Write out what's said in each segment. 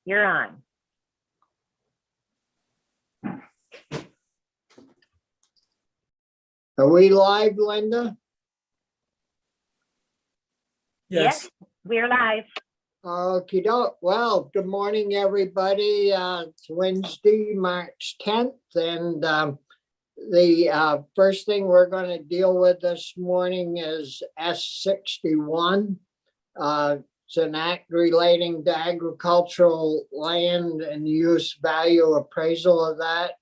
You're on. Are we live, Linda? Yes, we're live. Okey doke. Well, good morning, everybody. It's Wednesday, March 10th, and the first thing we're going to deal with this morning is S61. It's an act relating to agricultural land and use value appraisal of that.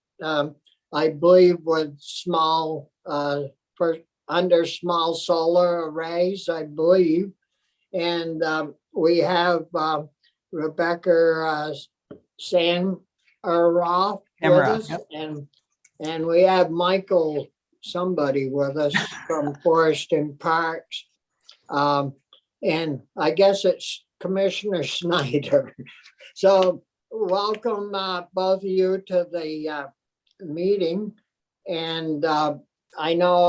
I believe with small, under small solar arrays, I believe. And we have Rebecca Samaroff with us, Yep. and we have Michael somebody with us from Forest and Parks. And I guess it's Commissioner Snyder. So welcome both of you to the meeting. And I know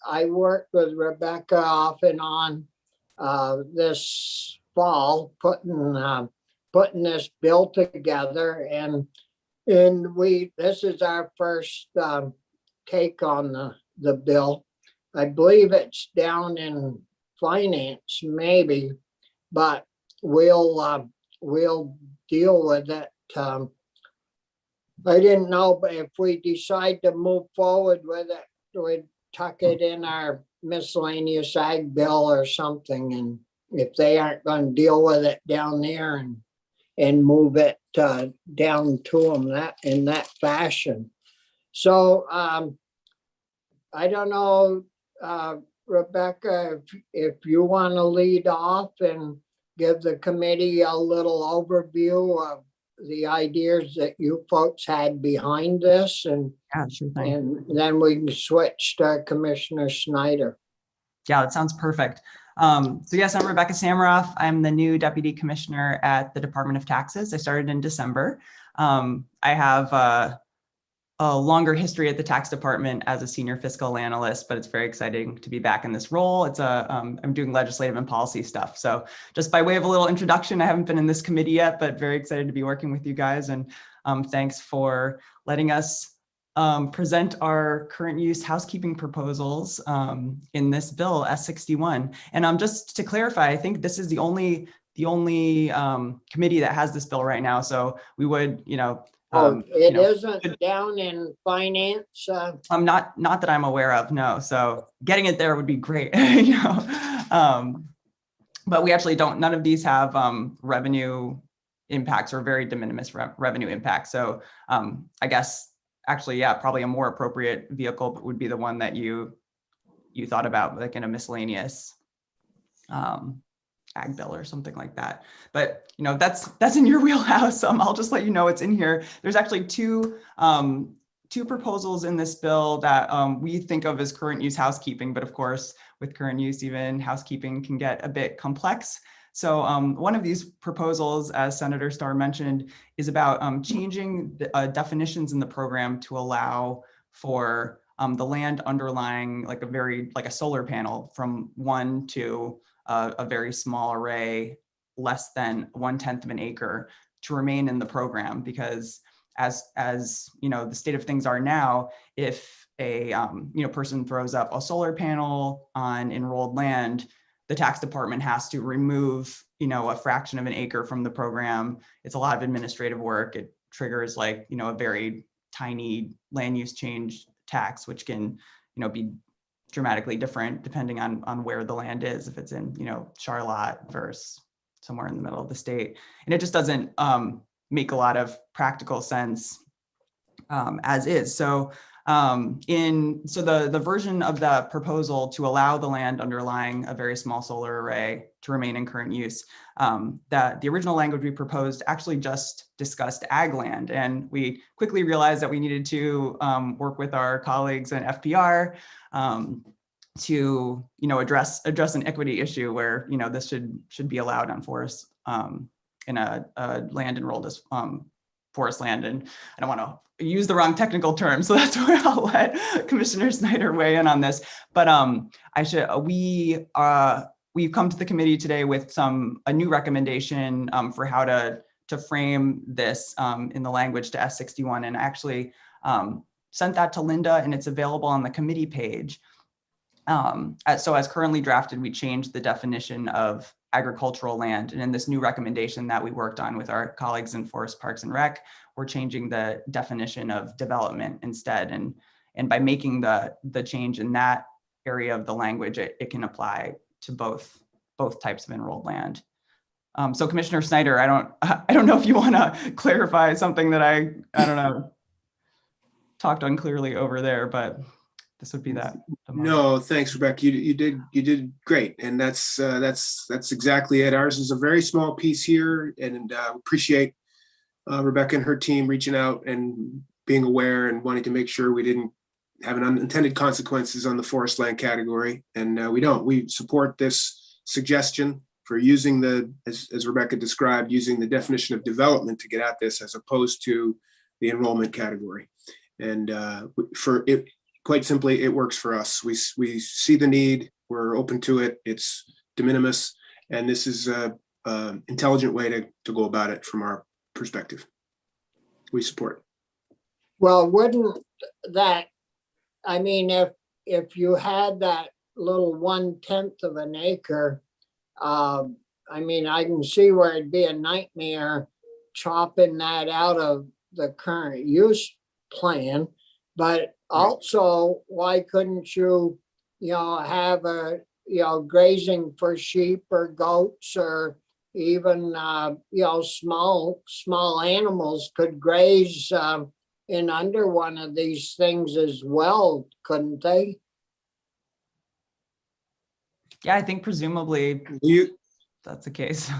I worked with Rebecca off and on this fall, putting this bill together, and this is our first take on the bill. I believe it's down in finance, maybe, but we'll deal with it. I didn't know, but if we decide to move forward with it, we'd tuck it in our miscellaneous ag bill or something, and if they aren't going to deal with it down there and move it down to them in that fashion. So I don't know, Rebecca, if you want to lead off and give the committee a little overview of the ideas that you folks had behind this, and Yeah, sure thing. and then we can switch to Commissioner Snyder. Yeah, that sounds perfect. So yes, I'm Rebecca Samaroff. I'm the new Deputy Commissioner at the Department of Taxes. I started in December. I have a longer history at the tax department as a senior fiscal analyst, but it's very exciting to be back in this role. I'm doing legislative and policy stuff. So just by way of a little introduction, I haven't been in this committee yet, but very excited to be working with you guys. And thanks for letting us present our current use housekeeping proposals in this bill S61. And just to clarify, I think this is the only committee that has this bill right now. So we would, It isn't down in finance. not that I'm aware of, no. So getting it there would be great, but we actually don't. None of these have revenue impacts or very de minimis revenue impacts. So I guess actually, yeah, probably a more appropriate vehicle would be the one that you thought about, like in a miscellaneous ag bill or something like that. But that's in your wheelhouse. I'll just let you know it's in here. There's actually two proposals in this bill that we think of as current use housekeeping, but of course, with current use, even housekeeping can get a bit complex. So one of these proposals, as Senator Starr mentioned, is about changing the definitions in the program to allow for the land underlying like a solar panel from 1 to a very small array, less than 1/10 of an acre, to remain in the program. Because as the state of things are now, if a person throws up a solar panel on enrolled land, the tax department has to remove a fraction of an acre from the program. It's a lot of administrative work. It triggers a very tiny land use change tax, which can be dramatically different depending on where the land is, if it's in Charlotte versus somewhere in the middle of the state. And it just doesn't make a lot of practical sense as is. So the version of the proposal to allow the land underlying a very small solar array to remain in current use, that the original language we proposed actually just discussed ag land, and we quickly realized that we needed to work with our colleagues in FPR to address an equity issue where this should be allowed on forest in a land enrolled as forest land. And I don't want to use the wrong technical term, so that's where I'll let Commissioner Snyder weigh in on this. But we've come to the committee today with a new recommendation for how to to frame this in the language to S61, and actually sent that to Linda, and it's available on the committee page. So as currently drafted, we changed the definition of agricultural land. And in this new recommendation that we worked on with our colleagues in Forest Parks and Rec, we're changing the definition of development instead. And by making the change in that area of the language, it can apply to both types of enrolled land. So Commissioner Snyder, I don't know if you want to clarify something that I don't know, talked unclearly over there, but this would be that. No, thanks, Rebecca. You did great, and that's exactly it. Ours is a very small piece here, and appreciate Rebecca and her team reaching out and being aware and wanting to make sure we didn't have an unintended consequences on the forest land category, and we don't. We support this suggestion for using as Rebecca described, using the definition of development to get at this as opposed to the enrollment category. And for it, quite simply, it works for us. We see the need, we're open to it, it's de minimis, and this is a intelligent way to go about it from our perspective. We support. Well, wouldn't that, I mean, if you had that little 1/10 of an acre, I mean, I can see where it'd be a nightmare chopping that out of the current use plan, but also, why couldn't you, have grazing for sheep or goats, or even, small animals could graze in under one of these things as well, couldn't they? Yeah, I think presumably that's the case.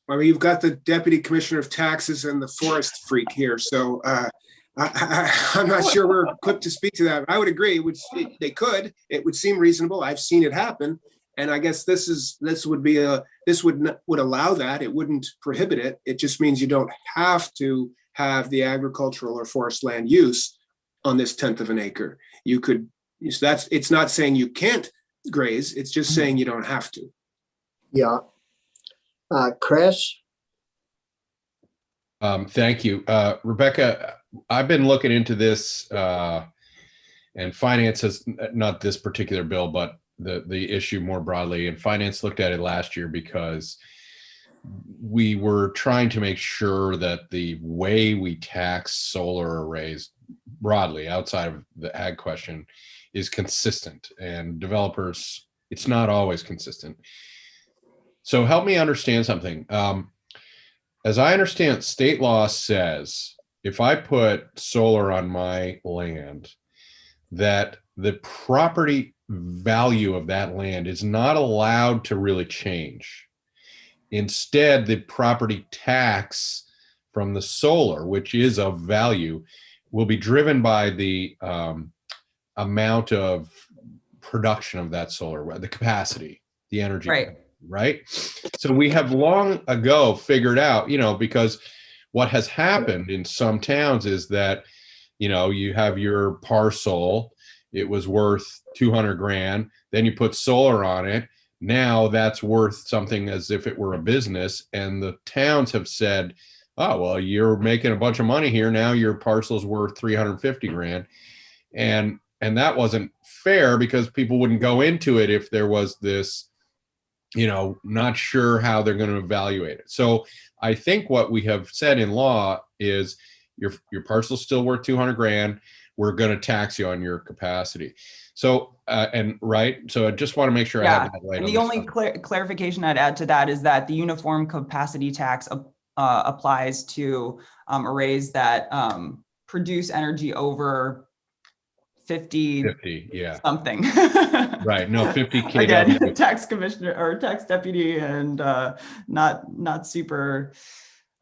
I mean, you've got the Deputy Commissioner of Taxes and the forest freak here, so I'm not sure we're equipped to speak to that. I would agree. They could. It would seem reasonable. I've seen it happen, and I guess this would allow that. It wouldn't prohibit it. It just means you don't have to have the agricultural or forest land use on this 1/10 of an acre. You could. So it's not saying you can't graze. It's just saying you don't have to. Yeah. Chris? Thank you. Rebecca, I've been looking into this and finance has, not this particular bill, but the issue more broadly, and finance looked at it last year because we were trying to make sure that the way we tax solar arrays broadly outside of the ag question is consistent, and developers, it's not always consistent. So help me understand something. As I understand, state law says if I put solar on my land, that the property value of that land is not allowed to really change. Instead, the property tax from the solar, which is of value, will be driven by the amount of production of that solar, the capacity, the energy. Right. So we have long ago figured out, because what has happened in some towns is that, you have your parcel, it was worth 200 grand, then you put solar on it. Now that's worth something as if it were a business. And the towns have said, oh, well, you're making a bunch of money here. Now your parcel's worth 350 grand. And that wasn't fair because people wouldn't go into it if there was this, not sure how they're going to evaluate it. So I think what we have said in law is your parcel's still worth 200 grand. We're going to tax you on your capacity. So, so I just want to make sure I have that right. And the only clarification I'd add to that is that the uniform capacity tax applies to arrays that produce energy over 50 something. Right. No, 50 kW. Again, tax commissioner or tax deputy, and not super.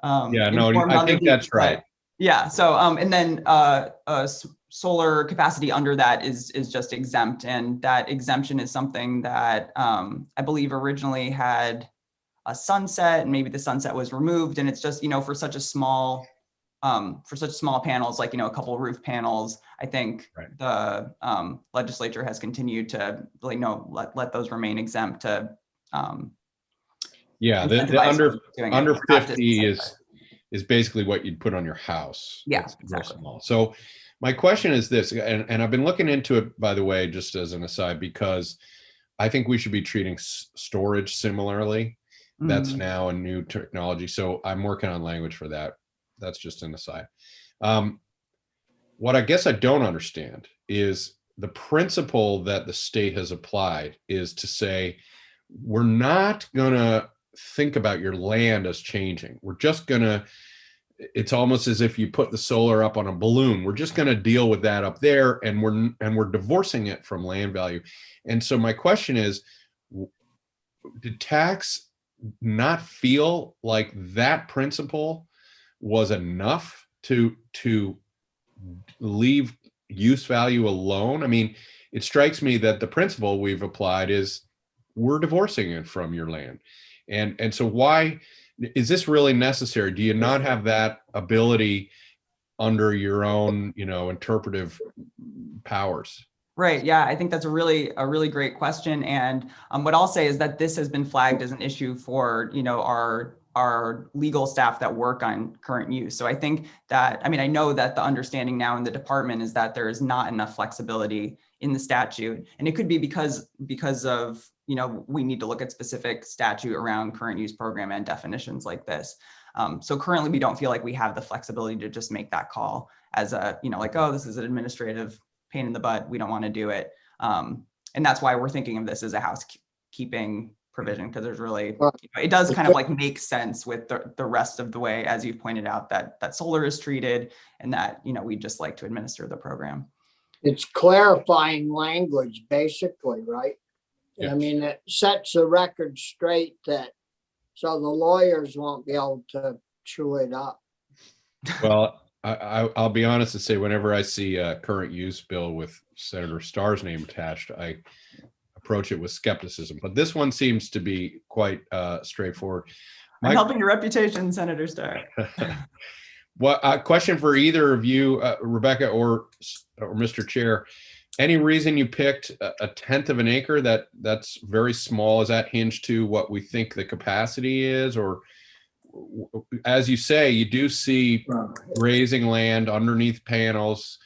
I think that's right. Yeah. So and then solar capacity under that is just exempt, and that exemption is something that I believe originally had a sunset, and maybe the sunset was removed, and it's just for such small panels, like a couple of roof panels, I think the legislature has continued to let those remain exempt to Yeah, the incentivize under folks doing it, under not just 50 incentivize. is basically what you'd put on your house. Yeah, It's real exactly. small. So my question is this, and I've been looking into it, by the way, just as an aside, because I think we should be treating storage similarly. That's Mhm. now a new technology. So I'm working on language for that. That's just an aside. What I guess I don't understand is the principle that the state has applied is to say, we're not going to think about your land as changing. We're just going to, it's almost as if you put the solar up on a balloon. We're just going to deal with that up there, and we're divorcing it from land value. And so my question is, did tax not feel like that principle was enough to leave use value alone? I mean, it strikes me that the principle we've applied is we're divorcing it from your land. And so why is this really necessary? Do you not have that ability under your own, interpretive powers? Right. Yeah, I think that's a really great question. And what I'll say is that this has been flagged as an issue for, our legal staff that work on current use. So I think that, I know that the understanding now in the department is that there is not enough flexibility in the statute. And it could be because of, we need to look at specific statute around current use program and definitions like this. So currently we don't feel like we have the flexibility to just make that call as a, like, oh, this is an administrative pain in the butt, we don't want to do it. And that's why we're thinking of this as a housekeeping provision, because there's really, it does kind of like make sense with the rest of the way, as you've pointed out, that solar is treated and that, we just like to administer the program. It's clarifying language, basically, right? Yeah. I mean, it sets the record straight that, so the lawyers won't be able to chew it up. Well, I'll be honest and say, whenever I see a current use bill with Senator Starr's name attached, I approach it with skepticism. But this one seems to be quite straightforward. I'm helping your reputation, Senator Starr. Well, a question for either of you, Rebecca or Mr. Chair. Any reason you picked a 1/10 of an acre? That's very small. Is that hinged to what we think the capacity is, or as you say, you do see grazing land underneath panels?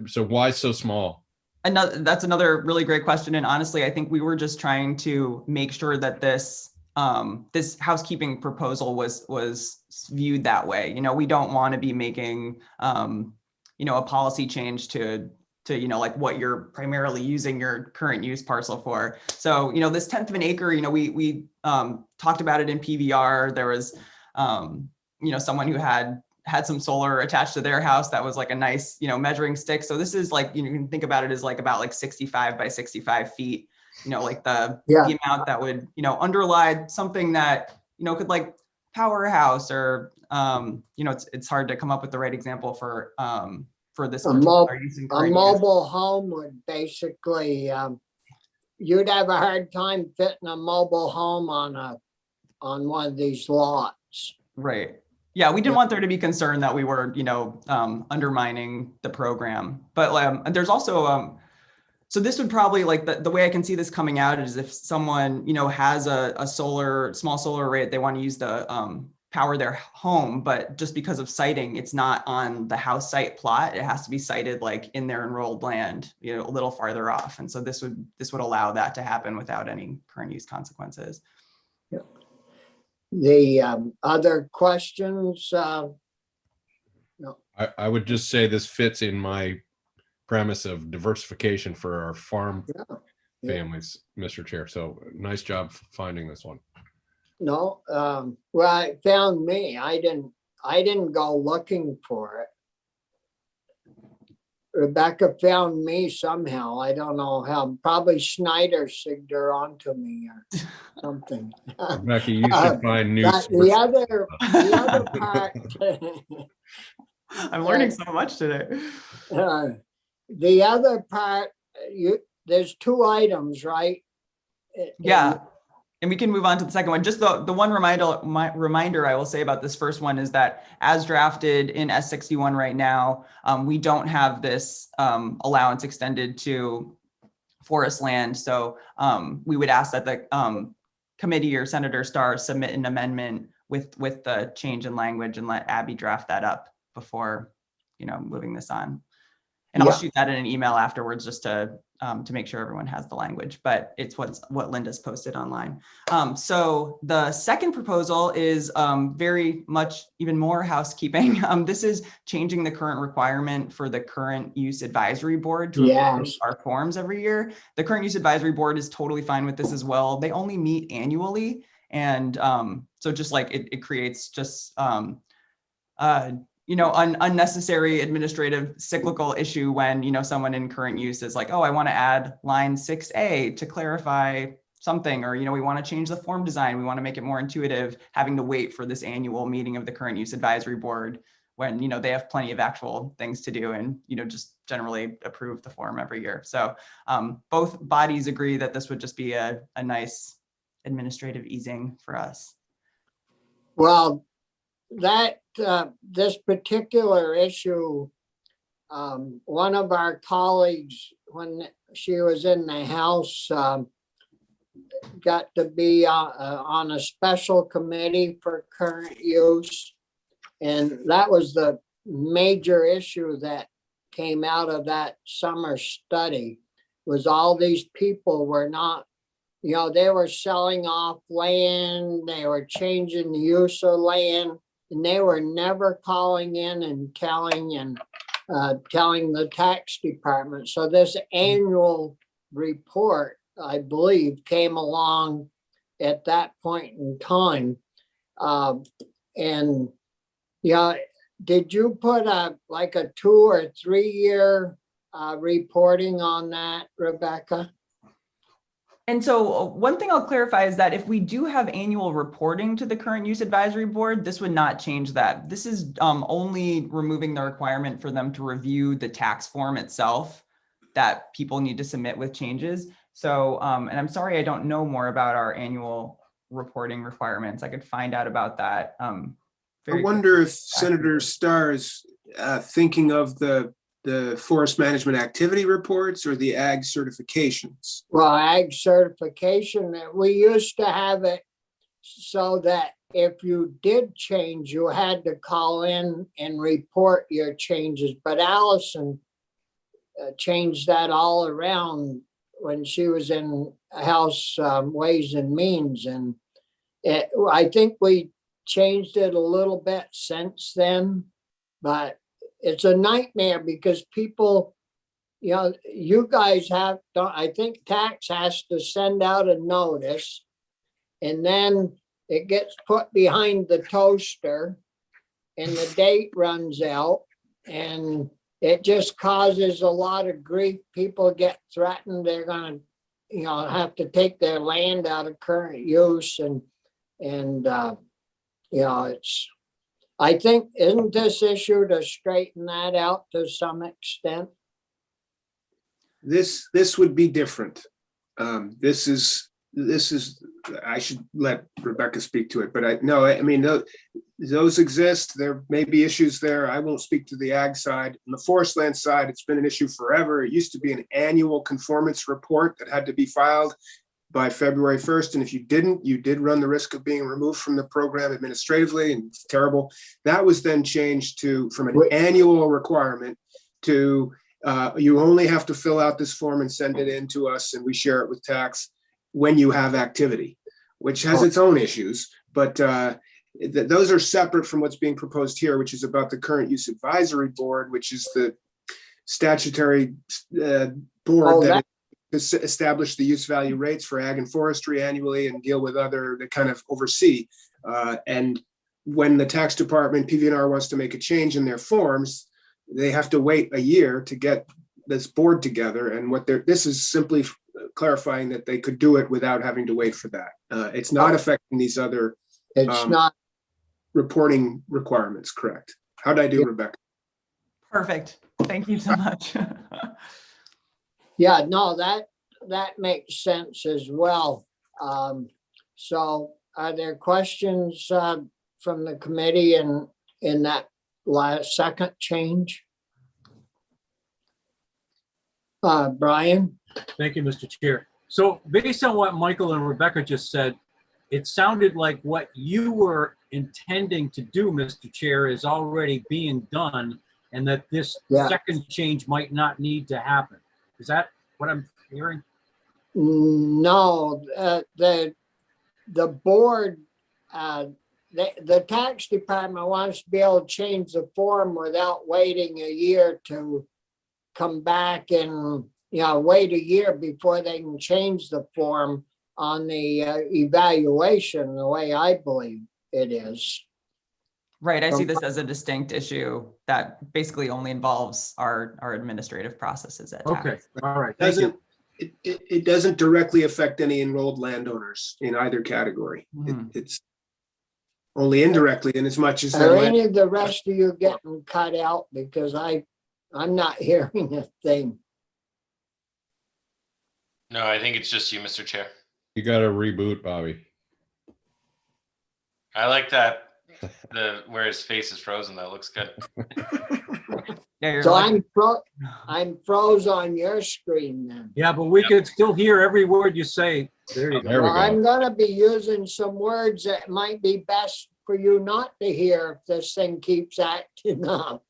So why so small? That's another really great question. And honestly, I think we were just trying to make sure that this housekeeping proposal was viewed that way. We don't want to be making, a policy change to like what you're primarily using your current use parcel for. So, this 1/10 of an acre, we talked about it in PVR. There was, someone who had some solar attached to their house that was like a nice, measuring stick. So this is like, you can think about it as like about like 65 by 65 feet, like the amount that would, underlie something that, could like power a house or, it's hard to come up with the right example for this. A mobile home would basically, you'd have a hard time fitting a mobile home on one of these lots. Right. Yeah, we didn't want there to be concern that we were, undermining the program. But there's also, so this would probably, like, the way I can see this coming out is if someone, has a small solar array that they want to use to power their home, but just because of siting, it's not on the house site plot. It has to be sited like in their enrolled land, a little farther off. And so this would allow that to happen without any current use consequences. Yeah. The other questions? No. I would just say this fits in my premise of diversification for our farm families, Mr. Chair. So nice job finding this one. No, well, it found me. I didn't go looking for it. Rebecca found me somehow. I don't know how. Probably Schneider signed her onto me or something. Rebecca, you should find new. The other part. I'm learning so much today. The other part, there's 2 items, right? Yeah. And we can move on to the second one. Just the one reminder I will say about this first one is that as drafted in S61 right now, we don't have this allowance extended to forest land. So we would ask that the committee or Senator Starr submit an amendment with the change in language and let Abby draft that up before, moving this on. And I'll Yeah. shoot that in an email afterwards just to make sure everyone has the language, but it's what Linda's posted online. So the second proposal is very much even more housekeeping. This is changing the current requirement for the current use advisory board to approve Yes. our forms every year. The current use advisory board is totally fine with this as well. They only meet annually. And so just like it creates just unnecessary administrative cyclical issue when, someone in current use is like, oh, I want to add line 6A to clarify something, or, we want to change the form design. We want to make it more intuitive, having to wait for this annual meeting of the current use advisory board when, they have plenty of actual things to do and, just generally approve the form every year. So both bodies agree that this would just be a nice administrative easing for us. Well, this particular issue, one of our colleagues, when she was in the House, got to be on a special committee for current use. And that was the major issue that came out of that summer study, was all these people were not, they were selling off land, they were changing the use of land, and they were never calling in and telling the tax department. So this annual report, I believe, came along at that point in time. And did you put a 2 or 3 year reporting on that, Rebecca? And so one thing I'll clarify is that if we do have annual reporting to the current use advisory board, this would not change that. This is only removing the requirement for them to review the tax form itself that people need to submit with changes. So, and I'm sorry, I don't know more about our annual reporting requirements. I could find out about that. I wonder if Senator Starr is thinking of the forest management activity reports or the ag certifications. Well, ag certification, we used to have it so that if you did change, you had to call in and report your changes. But Allison changed that all around when she was in House Ways and Means. And I think we changed it a little bit since then, but it's a nightmare because people, you guys I think tax has to send out a notice and then it gets put behind the toaster and the date runs out and it just causes a lot of grief. People get threatened. They're going to, have to take their land out of current use and I think, isn't this issue to straighten that out to some extent? This would be different. This is, I should let Rebecca speak to it, but those exist. There may be issues there. I won't speak to the ag side. On the forest land side, it's been an issue forever. It used to be an annual conformance report that had to be filed by February 1st. And if you didn't, you did run the risk of being removed from the program administratively, and it's terrible. That was then changed from an annual requirement to you only have to fill out this form and send it in to us, and we share it with tax when you have activity, which has its own issues. But those are separate from what's being proposed here, which is about the current use advisory board, which is the statutory board that establish the use value rates for ag and forestry annually and deal with that kind of oversee. And when the tax department, PVNR, wants to make a change in their forms, they have to wait a year to get this board together. And this is simply clarifying that they could do it without having to wait for that. It's not affecting these other It's not. reporting requirements, correct? How'd I do, Rebecca? Perfect. Thank you so much. Yeah, no, that makes sense as well. So are there questions from the committee in that second change? Brian? Thank you, Mr. Chair. So based on what Michael and Rebecca just said, it sounded like what you were intending to do, Mr. Chair, is already being done, and that this Yeah. second change might not need to happen. Is that what I'm hearing? No, the board, the tax department wants to be able to change the form without waiting a year to come back and, wait a year before they can change the form on the evaluation, the way I believe it is. Right, I see this as a distinct issue that basically only involves our administrative processes at tax. Okay, all right, thank you. It doesn't directly affect any enrolled landowners in either category. Mhm. It's only indirectly in as much as Are the any of the rest of you getting cut out? Because I'm not hearing a thing. No, I think it's just you, Mr. Chair. You got to reboot, Bobby. I like that. Where his face is frozen, that looks good. Yeah, you're So lucky. I'm froze on your screen then. Yeah, but we could still hear every word you say. There you go. There we Well, I'm go. gonna be using some words that might be best for you not to hear if this thing keeps acting up.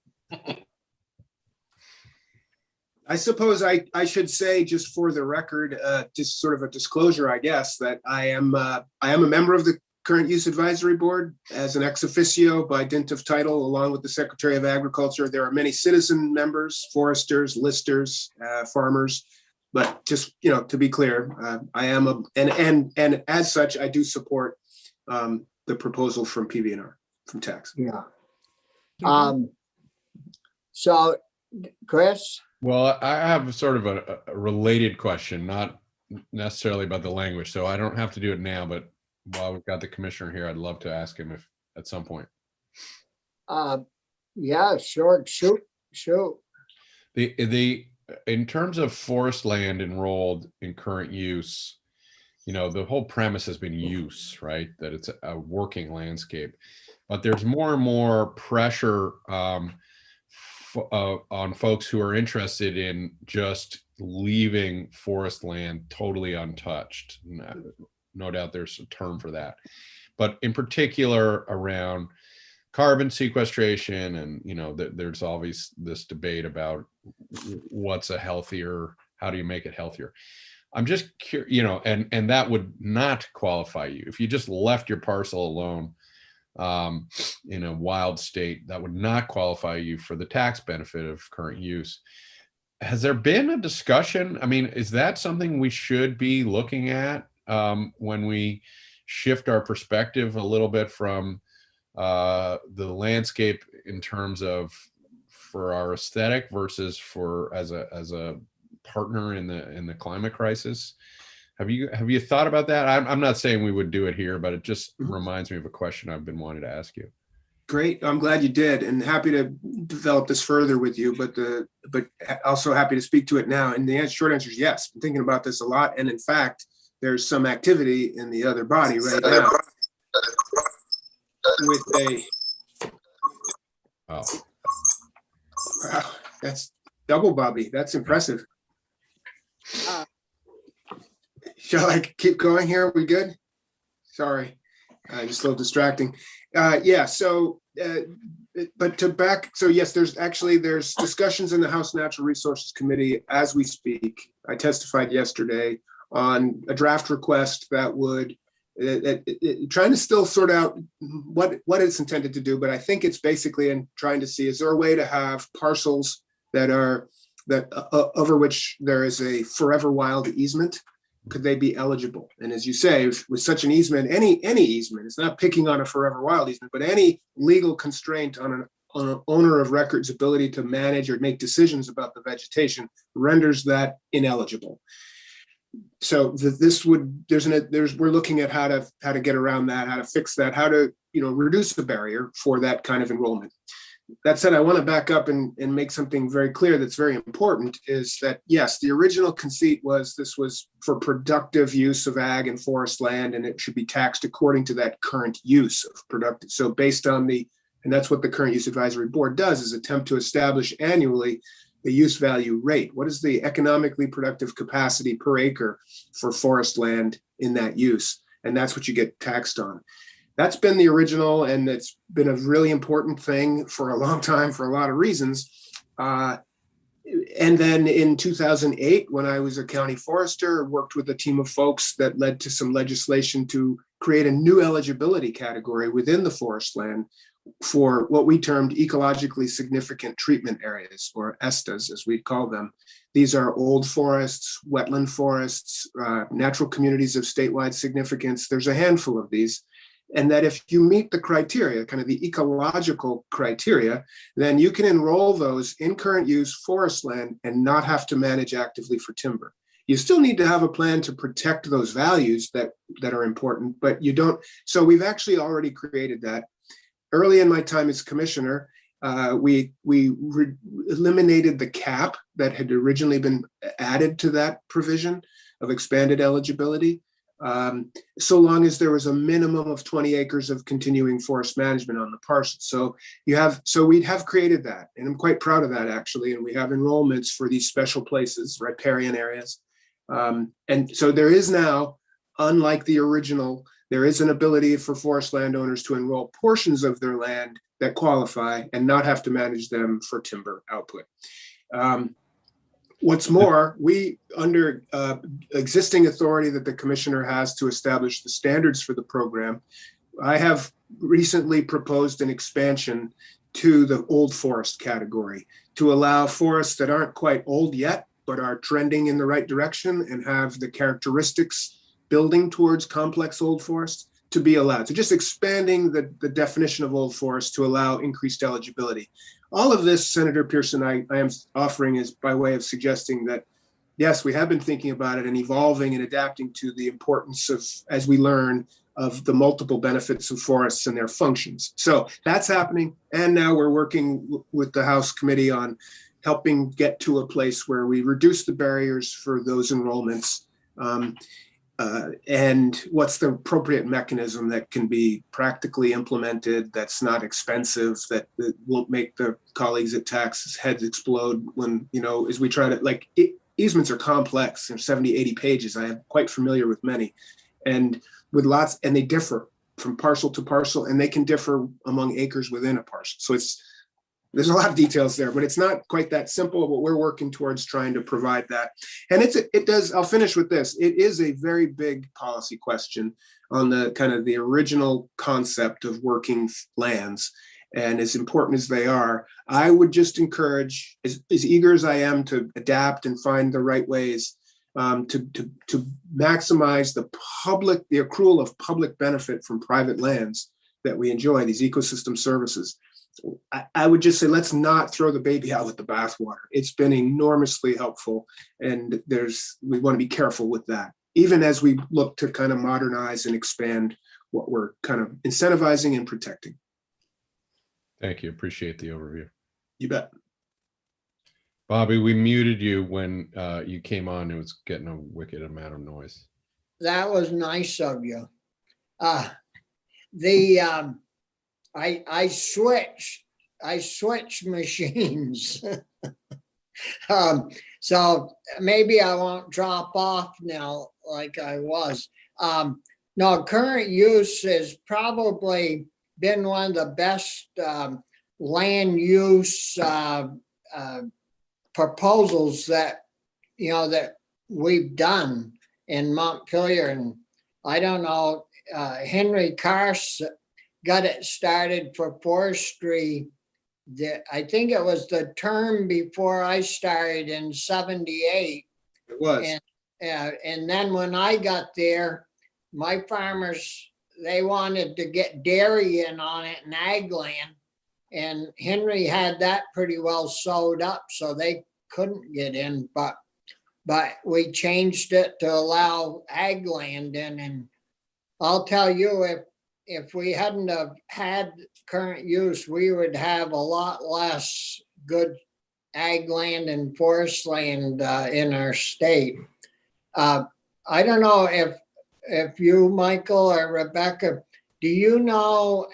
I suppose I should say, just for the record, just sort of a disclosure, I guess, that I am a member of the Current Use Advisory Board as an ex officio by dint of title, along with the Secretary of Agriculture. There are many citizen members, foresters, listers, farmers, but just, to be clear, I am and as such, I do support the proposal from PVNR, from tax. Yeah. So, Chris, Well, I have sort of a related question, not necessarily about the language, so I don't have to do it now, but while we've got the commissioner here, I'd love to ask him if at some point. yeah, sure, shoot. In terms of forest land enrolled in current use, the whole premise has been use, right? That it's a working landscape, but there's more and more pressure on folks who are interested in just leaving forest land totally untouched. No doubt there's a term for that, but in particular around carbon sequestration, and there's always this debate about what's a healthier, how do you make it healthier? I'm just curious, and that would not qualify you if you just left your parcel alone in a wild state. That would not qualify you for the tax benefit of current use. Has there been a discussion? I mean, is that something we should be looking at when we shift our perspective a little bit from the landscape in terms of for our aesthetic versus for as a partner in the climate crisis? Have you thought about that? I'm not saying we would do it here, but it just reminds me of a question I've been wanting to ask you. Great. I'm glad you did, and happy to develop this further with you, but also happy to speak to it now. And the short answer is yes. I'm thinking about this a lot. And in fact, there's some activity in the other body right now with a, Oh, wow, that's double Bobby. That's impressive. Shall I keep going here? Are we good? Sorry, just a little distracting. Yeah, so, so yes, there's discussions in the House Natural Resources Committee as we speak. I testified yesterday on a draft request that would, trying to still sort out what it's intended to do, but I think it's basically in trying to see, is there a way to have parcels over which there is a forever wild easement? Could they be eligible? And as you say, with such an easement, any easement, it's not picking on a forever wild easement, but any legal constraint on an owner of record's ability to manage or make decisions about the vegetation renders that ineligible. So we're looking at how to get around that, how to fix that, how to reduce the barrier for that kind of enrollment. That said, I want to back up and make something very clear that's very important, is that, yes, the original conceit was this was for productive use of ag and forest land, and it should be taxed according to that current use of productive. So based on and that's what the Current Use Advisory Board does, is attempt to establish annually the use value rate. What is the economically productive capacity per acre for forest land in that use? and that's what you get taxed on. That's been the original, and it's been a really important thing for a long time for a lot of reasons. And then in 2008, when I was a county forester, worked with a team of folks that led to some legislation to create a new eligibility category within the forest land for what we termed ecologically significant treatment areas, or ESTAs, as we call them. These are old forests, wetland forests, natural communities of statewide significance. There's a handful of these. And that if you meet the criteria, kind of the ecological criteria, then you can enroll those in current use forest land and not have to manage actively for timber. You still need to have a plan to protect those values that are important, but you don't. So we've actually already created that. Early in my time as commissioner, we eliminated the cap that had originally been added to that provision of expanded eligibility. So long as there was a minimum of 20 acres of continuing forest management on the parcel. So we have created that, and I'm quite proud of that actually. And we have enrollments for these special places, riparian areas. And so there is now, unlike the original, there is an ability for forest landowners to enroll portions of their land that qualify and not have to manage them for timber output. What's more, we, under existing authority that the commissioner has to establish the standards for the program, I have recently proposed an expansion to the old forest category to allow forests that aren't quite old yet, but are trending in the right direction and have the characteristics building towards complex old forests to be allowed. So just expanding the definition of old forest to allow increased eligibility. All of this, Senator Pearson, I am offering is by way of suggesting that, yes, we have been thinking about it and evolving and adapting to the importance of, as we learn, of the multiple benefits of forests and their functions. So that's happening. And now we're working with the House Committee on helping get to a place where we reduce the barriers for those enrollments. And what's the appropriate mechanism that can be practically implemented, that's not expensive, that won't make the colleagues at tax heads explode when, as we try to, easements are complex, they're 70, 80 pages. I am quite familiar with many, and with lots, and they differ from parcel to parcel, and they can differ among acres within a parcel. So there's a lot of details there, but it's not quite that simple, but we're working towards trying to provide that. And I'll finish with this. It is a very big policy question on the kind of the original concept of working lands. And as important as they are, I would just encourage, as eager as I am to adapt and find the right ways to maximize the accrual of public benefit from private lands that we enjoy, these ecosystem services. I would just say, let's not throw the baby out with the bathwater. It's been enormously helpful, and we want to be careful with that, even as we look to kind of modernize and expand what we're kind of incentivizing and protecting. Thank you. Appreciate the overview. You bet. Bobby, we muted you when you came on. It was getting a wicked amount of noise. That was nice of you. I switch machines. So maybe I won't drop off now like I was. No, current use has probably been one of the best land use proposals that we've done in Montpelier. And I don't know, Henry Carse got it started for forestry. I think it was the term before I started in '78. It was. And then when I got there, my farmers, they wanted to get dairy in on it and ag land. And Henry had that pretty well sewed up, so they couldn't get in. But we changed it to allow ag land in. And I'll tell you, if we hadn't have had current use, we would have a lot less good ag land and forest land in our state. I don't know if you, Michael or Rebecca, do you know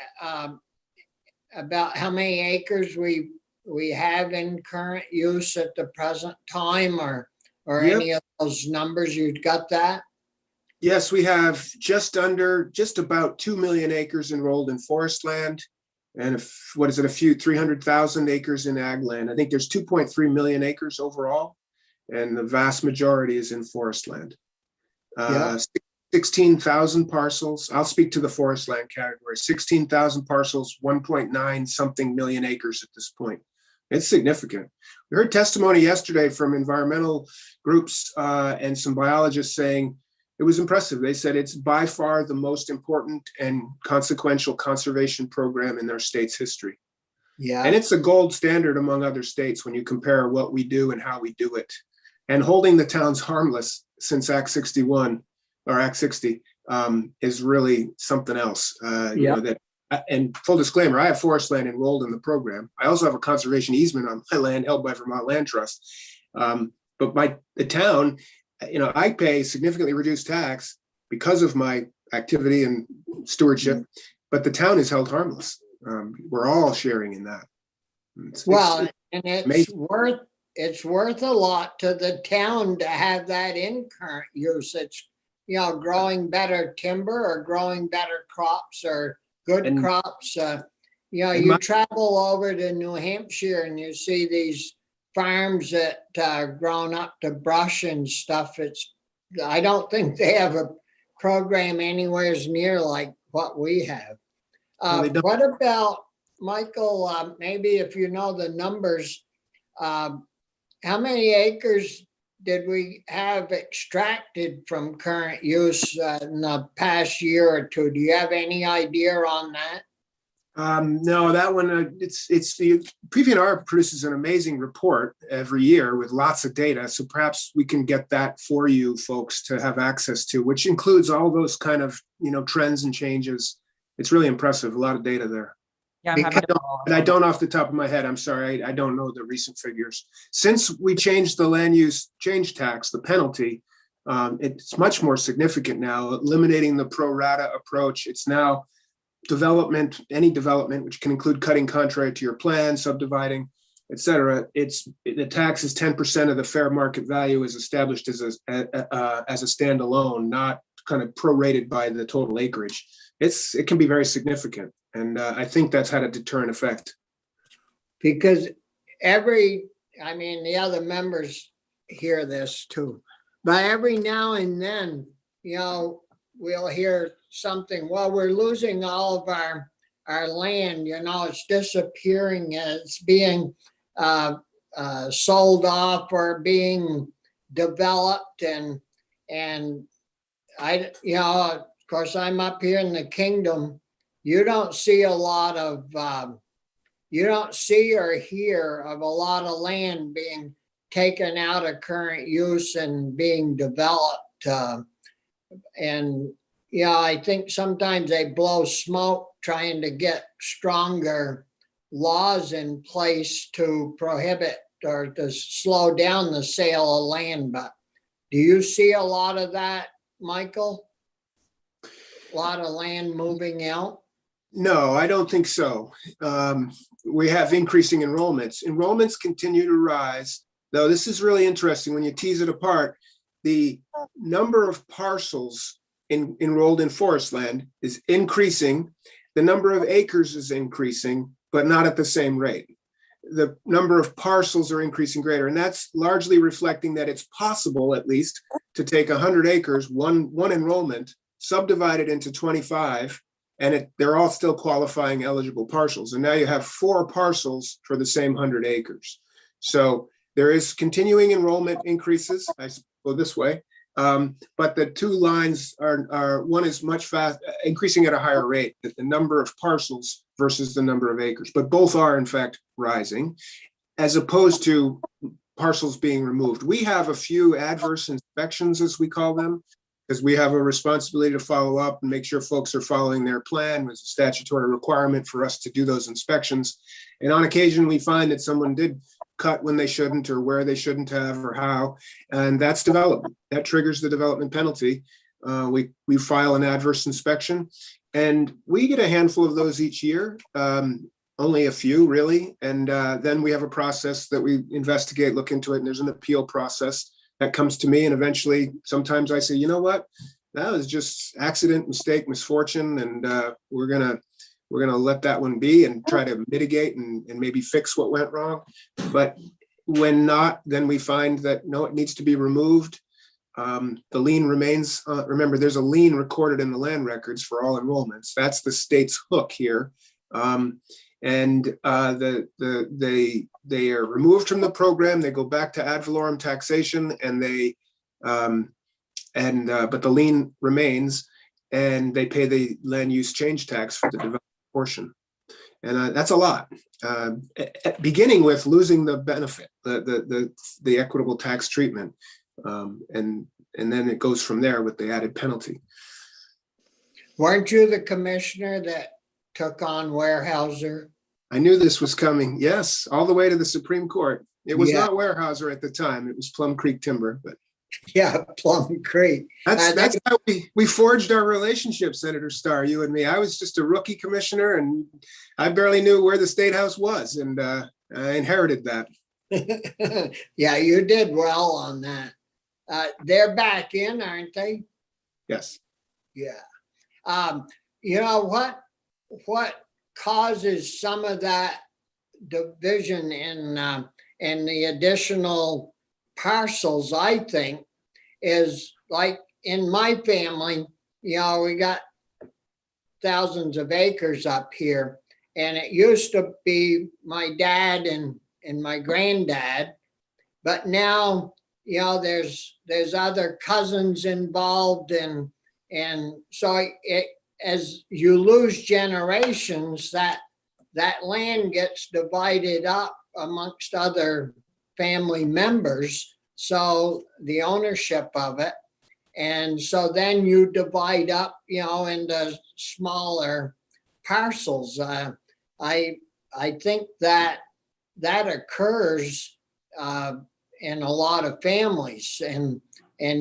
about how many acres we have in current use at the present time, or Yep. any of those numbers? You've got that? Yes, we have just about 2 million acres enrolled in forest land. And what is it, 300,000 acres in ag land. I think there's 2.3 million acres overall, and the vast majority is in forest land. Yeah. 16,000 parcels. I'll speak to the forest land category. 16,000 parcels, 1.9 something million acres at this point. It's significant. We heard testimony yesterday from environmental groups and some biologists saying it was impressive. They said it's by far the most important and consequential conservation program in their state's history. Yeah. And it's a gold standard among other states when you compare what we do and how we do it. And holding the towns harmless since Act 61 or Act 60 is really something else. You know, that, and full disclaimer, I have forest land enrolled in the program. I also have a conservation easement on my land held by Vermont Land Trust. But the town, you know, I pay significantly reduced tax because of my activity and stewardship, but the town is held harmless. We're all sharing in that. And it's worth a lot to the town to have that in current use. It's, you know, growing better timber or growing better crops or good crops. You know, you travel over to New Hampshire and you see these farms that grown up to brush and stuff. I don't think they have a program anywhere near like what we have. What about, Michael, maybe if you know the numbers, how many acres did we have extracted from current use in the past year or two? Do you have any idea on that? No, that one, it's the PVNR produces an amazing report every year with lots of data. So perhaps we can get that for you folks to have access to, which includes all those kind of, you know, trends and changes. It's really impressive. A lot of data there. Yeah, I'm happy to follow up And I on don't off the top of my head, I'm sorry, I don't know the recent figures. Since we changed the land use change tax, the penalty, it's much more significant now, eliminating the pro rata approach. It's now development, any development, which can include cutting contrary to your plan, subdividing, et cetera. The tax is 10% of the fair market value is established as a standalone, not kind of prorated by the total acreage. It can be very significant. And I think that's had a deterrent effect. Because the other members hear this too, but every now and then, you know, we'll hear something, well, we're losing all of our land, you know, it's disappearing, it's being sold off or being developed. And I, you know, of course, I'm up here in the kingdom. You don't see a lot of, you don't see or hear of a lot of land being taken out of current use and being developed. And, you know, I think sometimes they blow smoke trying to get stronger laws in place to prohibit or to slow down the sale of land. But do you see a lot of that, Michael? A lot of land moving out? No, I don't think so. We have increasing enrollments. Enrollments continue to rise, though this is really interesting when you tease it apart. The number of parcels enrolled in forest land is increasing. The number of acres is increasing, but not at the same rate. The number of parcels are increasing greater, and that's largely reflecting that it's possible, at least, to take 100 acres, one enrollment, subdivide it into 25, and they're all still qualifying eligible parcels. And now you have 4 parcels for the same 100 acres. So there is continuing enrollment increases, I go this way, but the two lines are one is much increasing at a higher rate, the number of parcels versus the number of acres, but both are in fact rising, as opposed to parcels being removed. We have a few adverse inspections, as we call them, because we have a responsibility to follow up and make sure folks are following their plan. It's a statutory requirement for us to do those inspections. And on occasion, we find that someone did cut when they shouldn't or where they shouldn't have or how, and that's development. That triggers the development penalty. We file an adverse inspection, and we get a handful of those each year, only a few really. And then we have a process that we investigate, look into it, and there's an appeal process that comes to me, and eventually sometimes I say, you know what, that was just accident, mistake, misfortune, and we're gonna let that one be and try to mitigate and maybe fix what went wrong. But when not, then we find that no, it needs to be removed. The lien remains. Remember, there's a lien recorded in the land records for all enrollments. That's the state's hook here. They are removed from the program. They go back to ad valorem taxation, and but the lien remains, and they pay the land use change tax for the developed portion, and that's a lot. Beginning with losing the benefit, the equitable tax treatment, and then it goes from there with the added penalty. Weren't you the commissioner that took on Weyerhaeuser? I knew this was coming. Yes, all the way to the Supreme Court. It was Yeah. not Weyerhaeuser at the time. It was Plum Creek Timber, but Yeah, Plum Creek. that's how we forged our relationship, Senator Starr, you and me. I was just a rookie commissioner, and I barely knew where the State House was, and I inherited that. Yeah, you did well on that. They're back in, aren't they? Yes. Yeah. You know what causes some of that division in the additional parcels, I think, is like in my family, you know, we got thousands of acres up here, and it used to be my dad and my granddad, but now, you know, there's other cousins involved, and so as you lose generations, that land gets divided up amongst other family members, so the ownership of it, and so then you divide up, you know, into smaller parcels. I think that occurs in a lot of families, and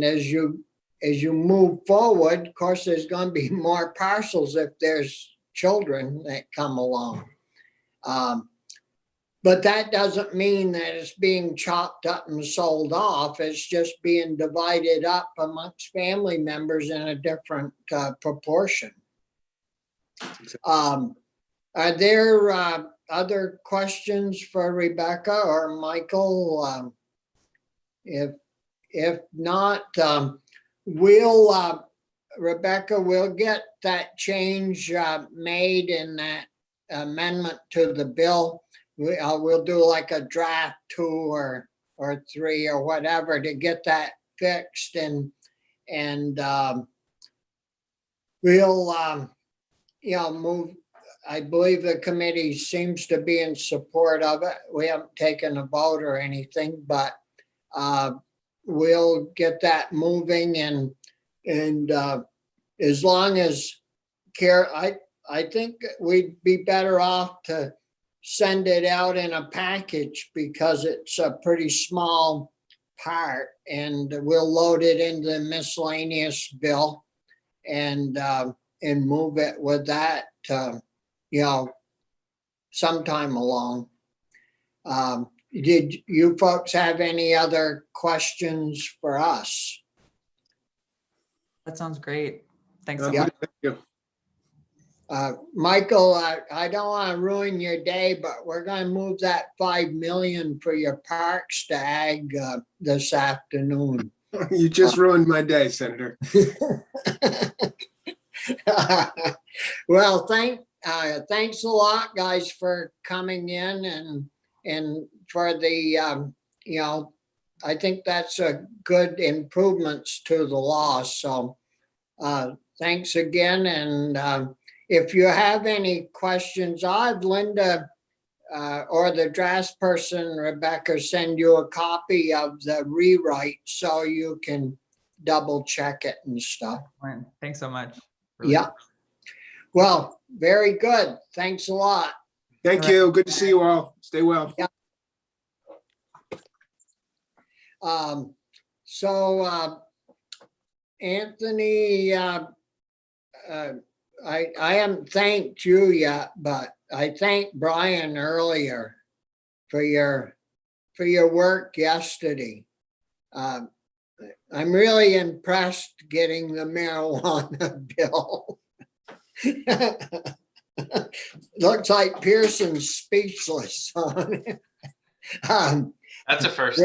as you move forward, of course, there's going to be more parcels if there's children that come along. But that doesn't mean that it's being chopped up and sold off. It's just being divided up amongst family members in a different proportion. Are there other questions for Rebecca or Michael? If not, Rebecca, we'll get that change made in that amendment to the bill. We'll do like a draft 2 or 3 or whatever to get that fixed, and we'll you know, move. I believe the committee seems to be in support of it. We haven't taken a vote or anything, but we'll get that moving, and as long as I think we'd be better off to send it out in a package, because it's a pretty small part, and we'll load it into the miscellaneous bill and move it with that, you know, sometime along. Did you folks have any other questions for us? That sounds great. Thanks so Yeah. much. Thank you. Michael, I don't want to ruin your day, but we're going to move that 5 million for your parks to ag this afternoon. You just ruined my day, Senator. Well, thanks a lot, guys, for coming in and for the you know, I think that's a good improvements to the law. So thanks again, and if you have any questions, I'll have Linda or the draft person, Rebecca, send you a copy of the rewrite so you can double check it and stuff. Thanks so much. Yeah. Well, very good. Thanks a lot. Thank you. Good to see you all. Stay well. Yeah. Anthony, I haven't thanked you yet, but I thanked Brian earlier for your work yesterday. I'm really impressed getting the marijuana bill. Looks like Pearson's speechless on it. That's a first.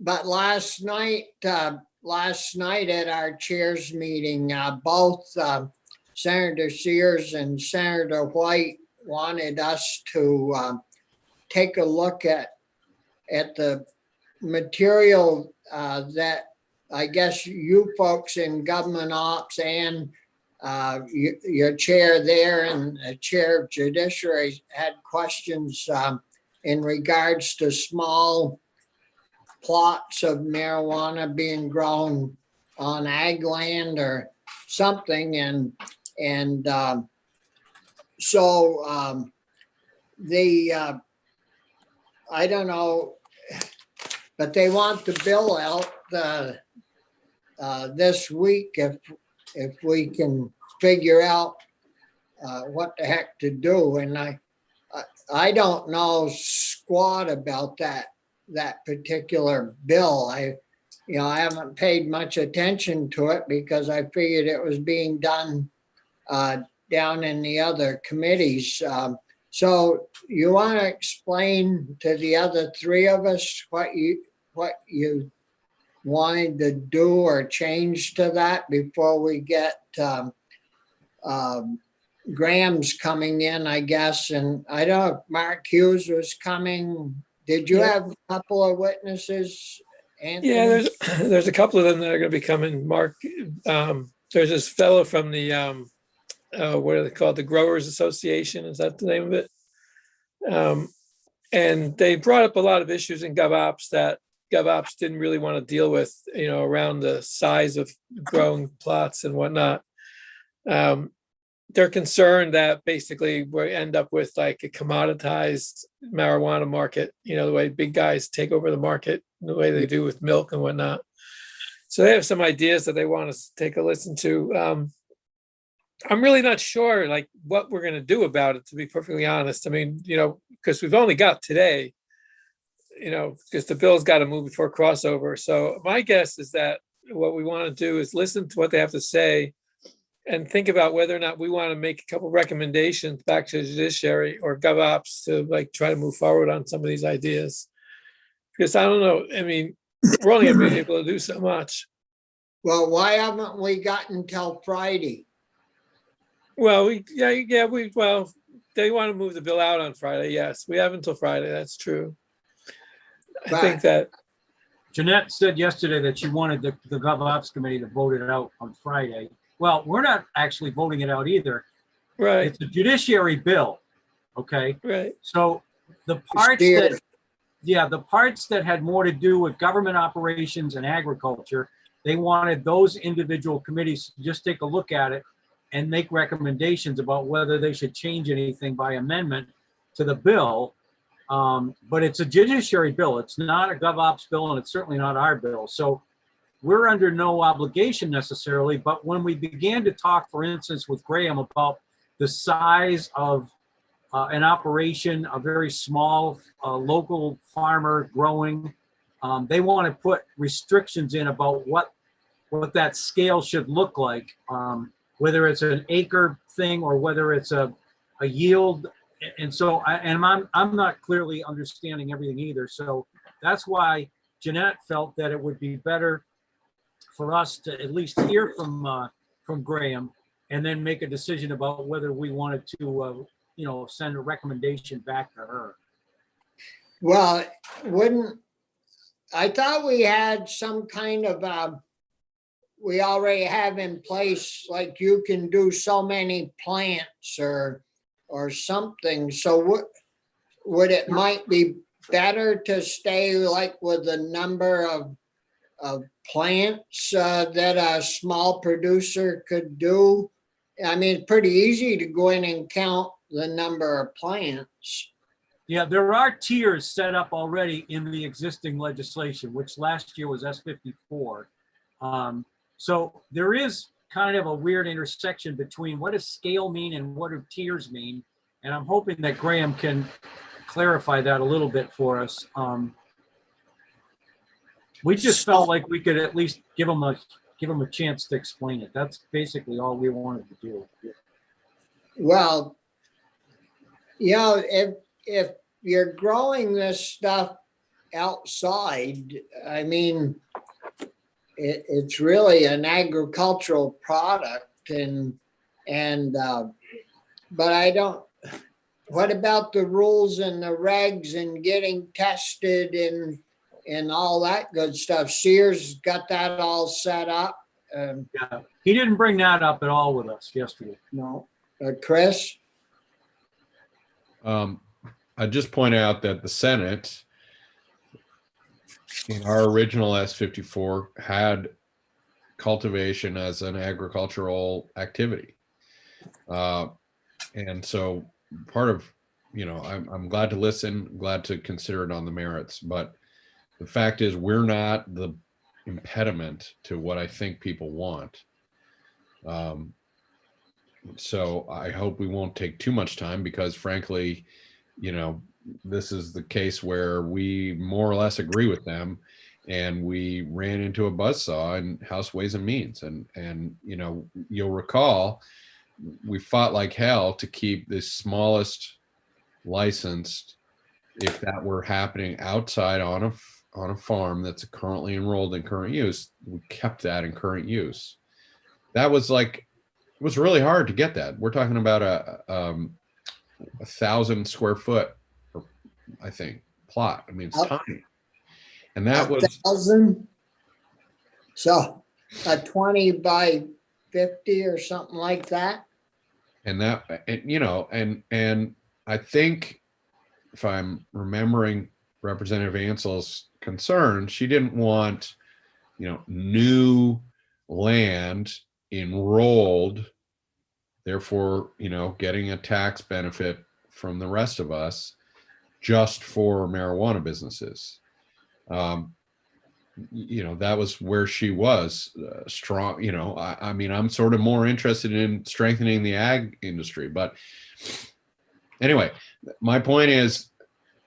But last night at our chairs meeting, both Senator Sears and Senator White wanted us to take a look at the material that I guess you folks in government ops and your chair there and the chair of judiciary had questions in regards to small plots of marijuana being grown on ag land or something. I don't know, but they want the bill out this week if we can figure out what the heck to do. And I don't know squat about that particular bill. I haven't paid much attention to it because I figured it was being done down in the other committees. So you want to explain to the other three of us what you wanted to do or change to that before we get Graham's coming in, I guess. And I don't know if Mark Hughes was coming. Did you have a couple of witnesses, Anthony? Yeah, there's a couple of them that are going to be coming. Mark, there's this fellow from the what are they called? The Growers Association. Is that the name of it? And they brought up a lot of issues in GovOps that GovOps didn't really want to deal with, around the size of growing plots and whatnot. They're concerned that basically we end up with like a commoditized marijuana market, the way big guys take over the market, the way they do with milk and whatnot. So they have some ideas that they want us to take a listen to. I'm really not sure like what we're going to do about it, to be perfectly honest. I mean, because we've only got today, because the bill's got to move before crossover. So my guess is that what we want to do is listen to what they have to say and think about whether or not we want to make a couple recommendations back to the judiciary or GovOps to like try to move forward on some of these ideas. Because I don't know, I mean, we're only going to be able to do so much. Well, why haven't we gotten until Friday? Well, they want to move the bill out on Friday. Yes, we have until Friday. That's true. I think that Jeanette said yesterday that she wanted the GovOps committee to vote it out on Friday. Well, we're not actually voting it out either. right, It's a judiciary bill, okay? right. So the parts that had more to do with government operations and agriculture, they wanted those individual committees to just take a look at it and make recommendations about whether they should change anything by amendment to the bill. But it's a judiciary bill. It's not a GovOps bill, and it's certainly not our bill. So we're under no obligation necessarily. But when we began to talk, for instance, with Graham about the size of an operation, a very small local farmer growing, they want to put restrictions in about what that scale should look like, whether it's an acre thing or whether it's a yield. And so, I'm not clearly understanding everything either. So that's why Jeanette felt that it would be better for us to at least hear from Graham and then make a decision about whether we wanted to, send a recommendation back to her. Well, I thought we had some kind of, we already have in place, like you can do so many plants or something. So would it might be better to stay like with the number of plants that a small producer could do? I mean, it's pretty easy to go in and count the number of plants. Yeah, there are tiers set up already in the existing legislation, which last year was S54. So there is kind of a weird intersection between what does scale mean and what do tiers mean. And I'm hoping that Graham can clarify that a little bit for us. We just felt like we could at least give them a chance to explain it. That's basically all we wanted to do. Well, you know, if you're growing this stuff outside, I mean, it's really an agricultural product but I don't, what about the rules and the regs and getting tested and all that good stuff? Sears got that all set up? Yeah, he didn't bring that up at all with us yesterday. No, Chris? I just point out that the Senate in our original S54 had cultivation as an agricultural activity. And so part of, you know, I'm glad to listen, glad to consider it on the merits, but the fact is we're not the impediment to what I think people want. So I hope we won't take too much time because frankly, you know, this is the case where we more or less agree with them and we ran into a buzzsaw in House Ways and Means. And you know, you'll recall, we fought like hell to keep the smallest licensed, if that were happening outside on a farm that's currently enrolled in current use, we kept that in current use. That was like, it was really hard to get that. We're talking about a 1,000 square foot, I think, plot. I mean, it's tiny. And that was 1,000? So a 20 by 50 or something like that? and you know, and I think if I'm remembering Representative Ansell's concern, she didn't want, you know, new land enrolled, therefore, you know, getting a tax benefit from the rest of us just for marijuana businesses. You know, that was where she was strong. You know, I mean, I'm sort of more interested in strengthening the ag industry, but anyway, my point is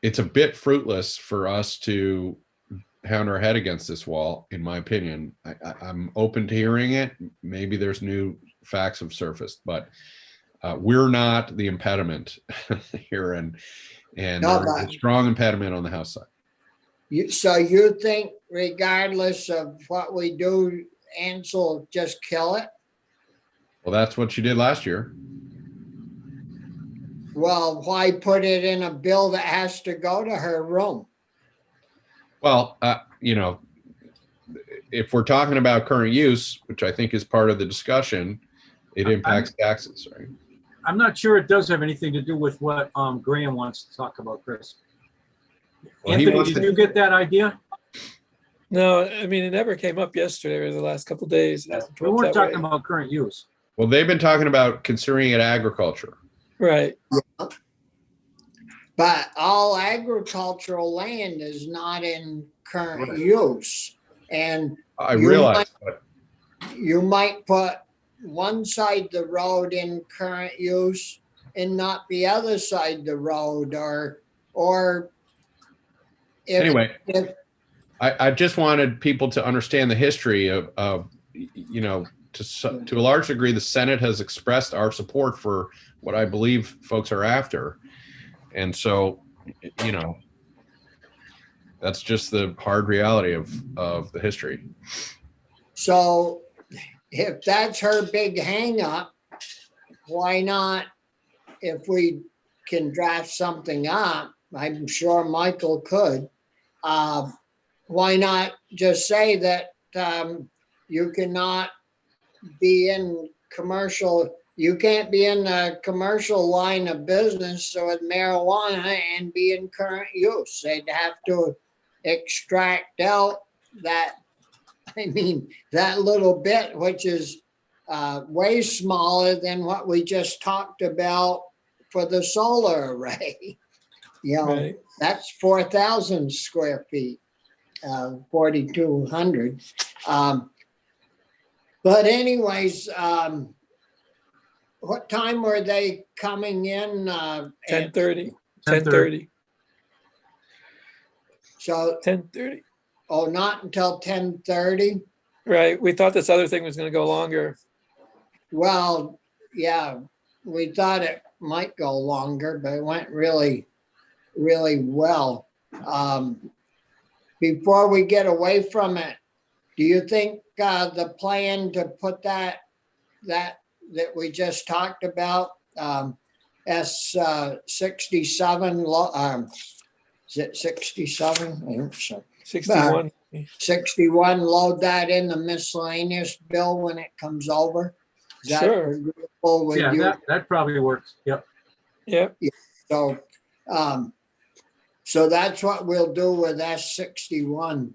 it's a bit fruitless for us to pound our head against this wall, in my opinion. I'm open to hearing it. Maybe there's new facts have surfaced, but we're not the impediment here, and No, there's a strong impediment on the House side. So you think regardless of what we do, Ansel just kill it? Well, that's what she did last year. Well, why put it in a bill that has to go to her room? Well, you know, if we're talking about current use, which I think is part of the discussion, it impacts taxes, right? I'm not sure it does have anything to do with what Graham wants to talk about, Chris. Well, he Anthony, wants did to- you get that idea? No, I mean, it never came up yesterday or the last couple of days. It hasn't come We up weren't that talking way. about current use. Well, they've been talking about considering it agriculture. Right. But all agricultural land is not in current use. And I You realize, but you might put one side of the road in current use and not the other side of the road or if, anyway, if I just wanted people to understand the history of you know, to a large degree, the Senate has expressed our support for what I believe folks are after. And so, you know, that's just the hard reality of the history. So if that's her big hang up, why not, if we can draft something up, I'm sure Michael could, why not just say that you cannot be in commercial, you can't be in the commercial line of business with marijuana and be in current use. They'd have to extract out that, I mean, that little bit, which is way smaller than what we just talked about for the solar array. You know, Right. that's 4,000 square feet, 4,200. But anyways, what time were they coming in? 10:30. 10:30. 10:30. So, 10:30. Oh, not until 10:30? Right, we thought this other thing was gonna go longer. Well, yeah, we thought it might go longer, but it went really, really well. Before we get away from it, do you think the plan to put that we just talked about, S 67, is it 67? I think so. 61. 61, load that in the miscellaneous bill when it comes over? Is that Sure. agreeable with Yeah, you? that probably works. Yep. Yep, So, so that's what we'll do with S 61.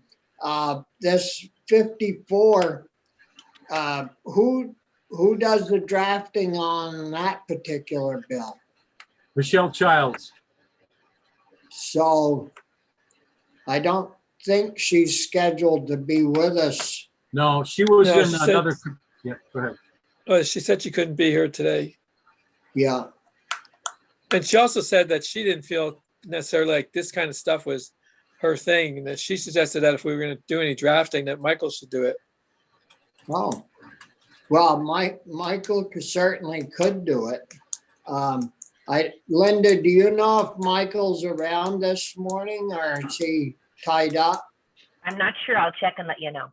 This 54, who does the drafting on that particular bill? Michelle Childs. So I don't think she's scheduled to be with us. No, she was No, in she said- another, yeah, go ahead. well, she said she couldn't be here today. Yeah, And she also said that she didn't feel necessarily like this kind of stuff was her thing, and that she suggested that if we were gonna do any drafting, that Michael should do it. oh, well, Michael certainly could do it. Linda, do you know if Michael's around this morning or is he tied up? I'm not sure. I'll check and let you know.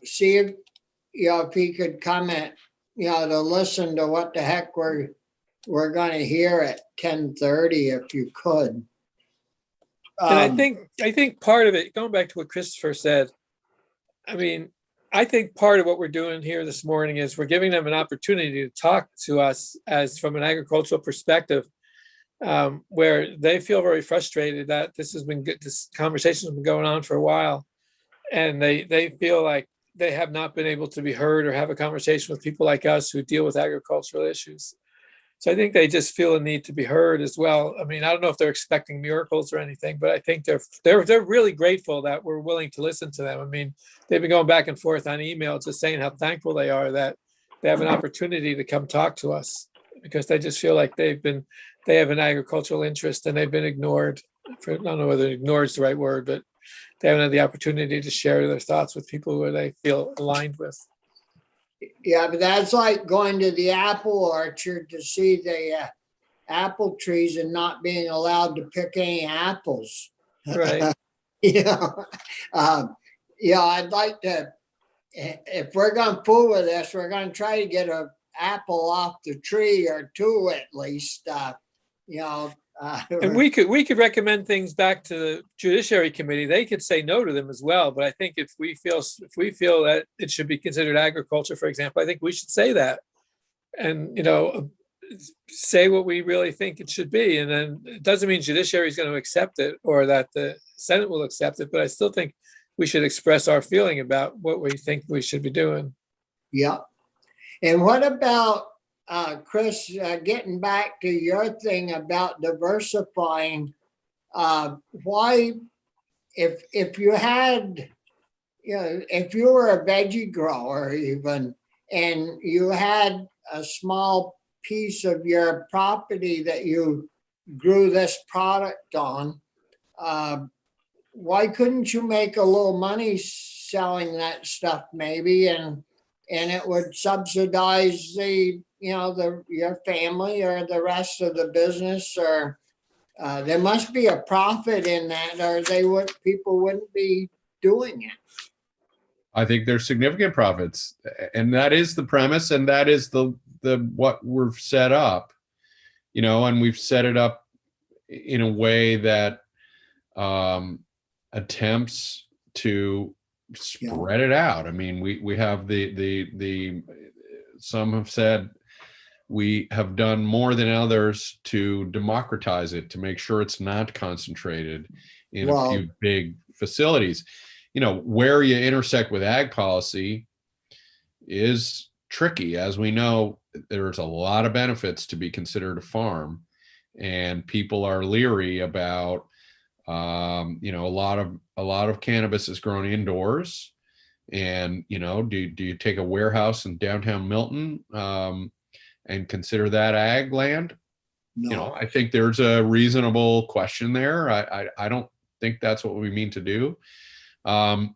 See if, if he could comment, to listen to what the heck we're gonna hear at 10:30 if you could. And I think part of it, going back to what Christopher said, I mean, I think part of what we're doing here this morning is we're giving them an opportunity to talk to us as from an agricultural perspective, where they feel very frustrated that this has been good, this conversation has been going on for a while. And they feel like they have not been able to be heard or have a conversation with people like us who deal with agricultural issues. So I think they just feel a need to be heard as well. I mean, I don't know if they're expecting miracles or anything, but I think they're really grateful that we're willing to listen to them. I mean, they've been going back and forth on email, just saying how thankful they are that they have an opportunity to come talk to us, because they just feel like they have an agricultural interest and they've been ignored. I don't know whether ignored is the right word, but they haven't had the opportunity to share their thoughts with people who they feel aligned with. Yeah, but that's like going to the apple orchard to see the apple trees and not being allowed to pick any apples. Right. Yeah, I'd like to, if we're gonna fool with this, we're gonna try to get an apple off the tree or two at least, And we could recommend things back to the Judiciary Committee. They could say no to them as well. But I think if we feel that it should be considered agriculture, for example, I think we should say that, and say what we really think it should be. And then it doesn't mean Judiciary is going to accept it or that the Senate will accept it. But I still think we should express our feeling about what we think we should be doing. Yeah. And what about Chris, getting back to your thing about diversifying, why, if you had, if you were a veggie grower even, and you had a small piece of your property that you grew this product on, why couldn't you make a little money selling that stuff maybe, and it would subsidize your family or the rest of the business, or there must be a profit in that, or people wouldn't be doing it. I think there's significant profits, and that is the premise, and that is the what we're set up, and we've set it up in a way that attempts to spread it out. I mean, we have the some have said we have done more than others to democratize it, to make sure it's not concentrated in a few big facilities. Where you intersect with ag policy is tricky. As we know, there's a lot of benefits to be considered a farm, and people are leery about, a lot of cannabis is grown indoors, and, do you take a warehouse in downtown Milton and consider that ag land? No. I think there's a reasonable question there. I don't think that's what we mean to do. And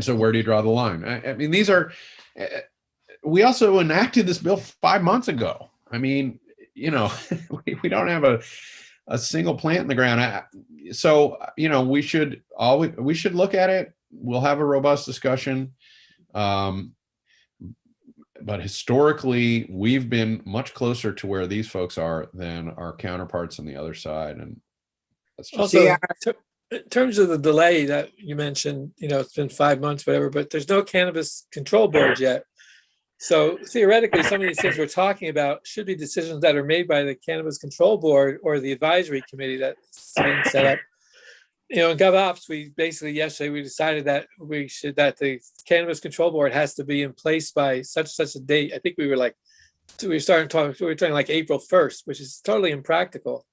so where do you draw the line? I mean, these are, we also enacted this bill 5 months ago. I mean, you know, we don't have a single plant in the ground. So, you know, we should look at it. We'll have a robust discussion. But historically, we've been much closer to where these folks are than our counterparts on the other side. And that's just, Also, Yeah. in terms of the delay that you mentioned, you know, it's been 5 months, whatever, but there's no cannabis control board yet. So theoretically, some of these things we're talking about should be decisions that are made by the Cannabis Control Board or the advisory committee that's being set up. You know, in GovOps, we basically yesterday we decided that that the Cannabis Control Board has to be in place by such a date. I think we were talking like April 1st, which is totally impractical.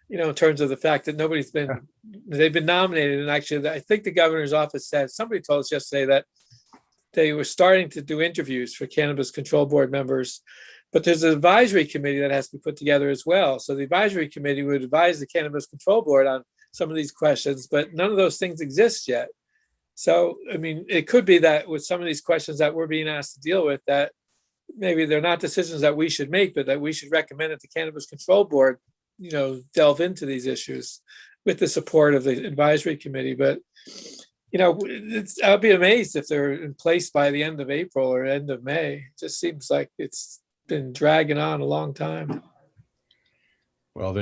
You know, in terms of the fact that they've been nominated, and actually, I think the governor's office said, somebody told us yesterday that they were starting to do interviews for Cannabis Control Board members, but there's an advisory committee that has to be put together as well. So the advisory committee would advise the Cannabis Control Board on some of these questions, but none of those things exist yet. So, I mean, it could be that with some of these questions that we're being asked to deal with, that maybe they're not decisions that we should make, but that we should recommend that the Cannabis Control Board, you know, delve into these issues with the support of the advisory committee. But, you know, I'll be amazed if they're in place by the end of April or end of May. It just seems like it's been dragging on a long time. well,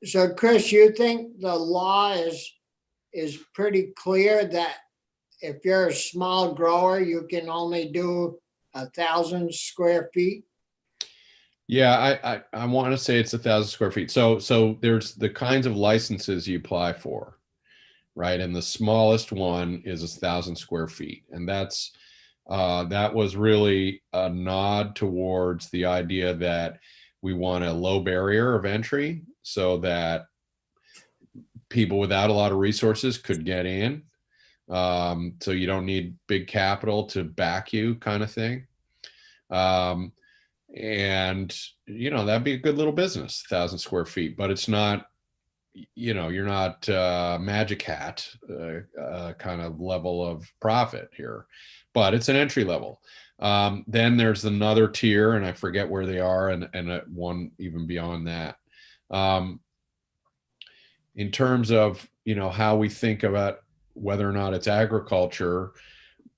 So Chris, you think the law is pretty clear that if you're a small grower, you can only do 1,000 square feet? yeah, I want to say it's 1,000 square feet. So there's the kinds of licenses you apply for, right? And the smallest one is 1,000 square feet. And that was really a nod towards the idea that we want a low barrier of entry so that people without a lot of resources could get in. So you don't need big capital to back you, kind of thing. And, you know, that'd be a good little business, 1,000 square feet, but it's not, you know, you're not Magic Hat kind of level of profit here, but it's an entry level. Then there's another tier, and I forget where they are, and one even beyond that. In terms of, you know, how we think about whether or not it's agriculture,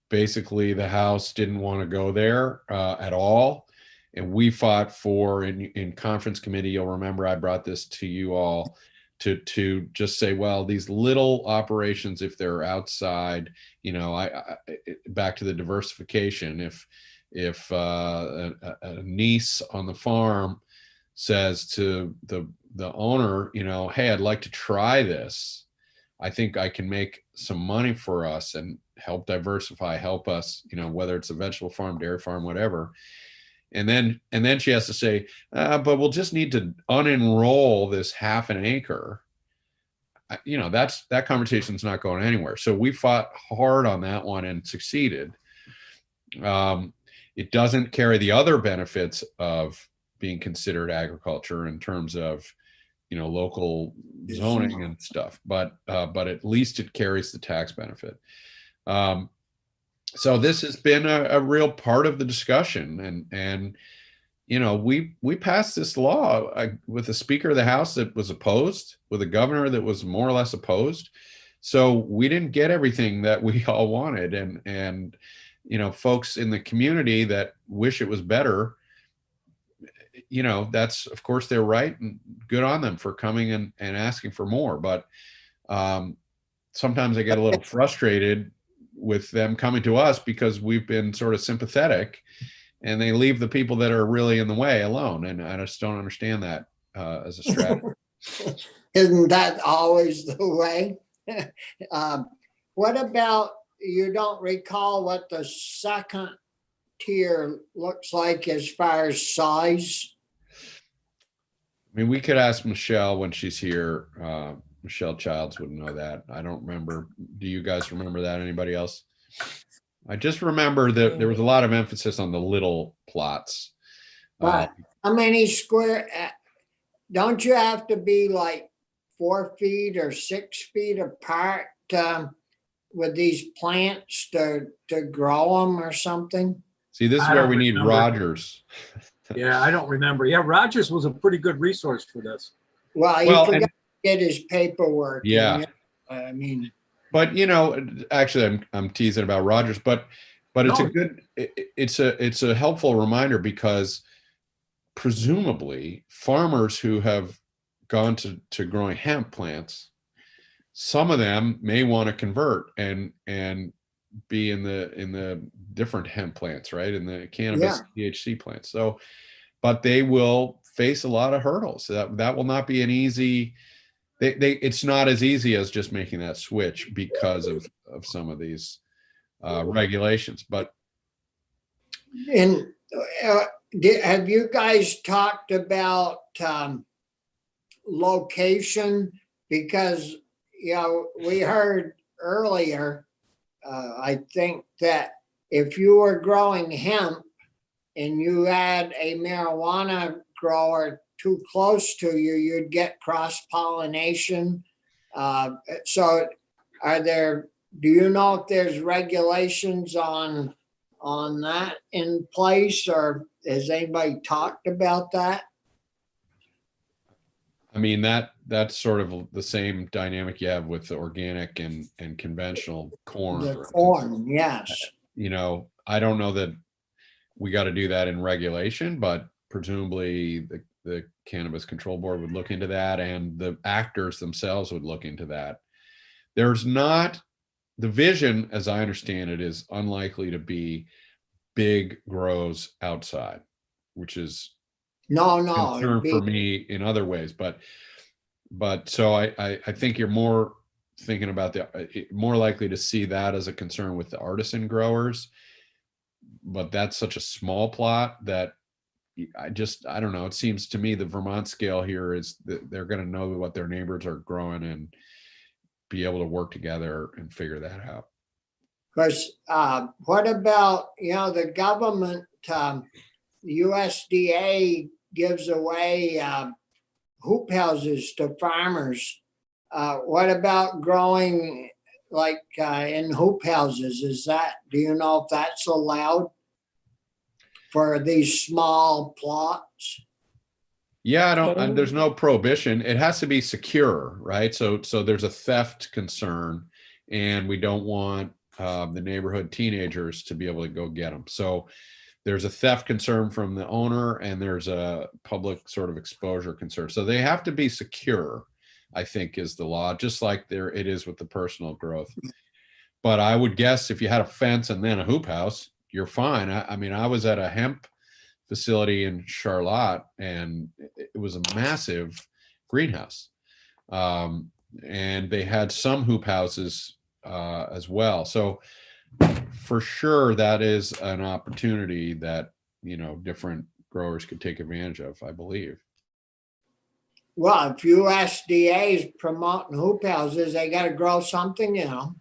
basically the House didn't want to go there at all. And we fought for, in conference committee, you'll remember I brought this to you all, to just say, well, these little operations, if they're outside, you know, back to the diversification, if a niece on the farm says to the owner, you know, hey, I'd like to try this. I think I can make some money for us and help diversify, help us, you know, whether it's a vegetable farm, dairy farm, whatever. And then she has to say, but we'll just need to unenroll this half an acre. You know, that conversation's not going anywhere. So we fought hard on that one and succeeded. It doesn't carry the other benefits of being considered agriculture in terms of, you know, local zoning and stuff, but at least it carries the tax benefit. So this has been a real part of the discussion, and you know, we passed this law with a Speaker of the House that was opposed, with a governor that was more or less opposed. So we didn't get everything that we all wanted, and you know, folks in the community that wish it was better, you know, that's, of course, they're right, and good on them for coming and asking for more. But sometimes I get a little frustrated with them coming to us because we've been sort of sympathetic, and they leave the people that are really in the way alone. And I just don't understand that as a strategy. Isn't that always the way? What about, you don't recall what the second tier looks like as far as size? I mean, we could ask Michelle when she's here. Michelle Childs would know that. I don't remember. Do you guys remember that? Anybody else? I just remember that there was a lot of emphasis on the little plots. But how many square, don't you have to be like 4 feet or 6 feet apart with these plants to grow them or something? See, this is I where don't we need remember. Rogers. Yeah, I don't remember. Yeah, Rogers was a pretty good resource for this. Well, he Well, forgot and- to get his paperwork. in, Yeah. I mean, But you know, actually, I'm teasing about Rogers, but it's a No. good, it's a helpful reminder because presumably farmers who have gone to growing hemp plants, some of them may want to convert and be in the different hemp plants, right? In the cannabis THC plants. So, but they will face a lot of hurdles. That will not be an easy. It's not as easy as just making that switch because of some of these regulations. But and have you guys talked about location? Because, you know, we heard earlier, I think that if you were growing hemp and you had a marijuana grower too close to you, you'd get cross-pollination. So do you know if there's regulations on that in place, or has anybody talked about that? I mean, that's sort of the same dynamic you have with the organic and conventional corn. The for instance. corn, yes. You know, I don't know that we got to do that in regulation, but presumably the Cannabis Control Board would look into that, and the actors themselves would look into that. There's not, the vision, as I understand it, is unlikely to be big grows outside, which is No, concern it'd for be- me in other ways. But so I think you're more thinking about more likely to see that as a concern with the artisan growers. But that's such a small plot that I don't know. It seems to me the Vermont scale here is that they're going to know what their neighbors are growing and be able to work together and figure that out. Because what about, you know, the government, USDA gives away hoop houses to farmers. What about growing like in hoop houses? Do you know if that's allowed for these small plots? Yeah, there's no prohibition. It has to be secure, right? So there's a theft concern, and we don't want the neighborhood teenagers to be able to go get them. So there's a theft concern from the owner, and there's a public sort of exposure concern. So they have to be secure, I think, is the law, just like it is with the personal growth. But I would guess if you had a fence and then a hoop house, you're fine. I mean, I was at a hemp facility in Charlotte, and it was a massive greenhouse. And they had some hoop houses as well. So for sure, that is an opportunity that, you know, different growers could take advantage of, I believe. Well, if USDA is promoting hoop houses, they got to grow something, you know.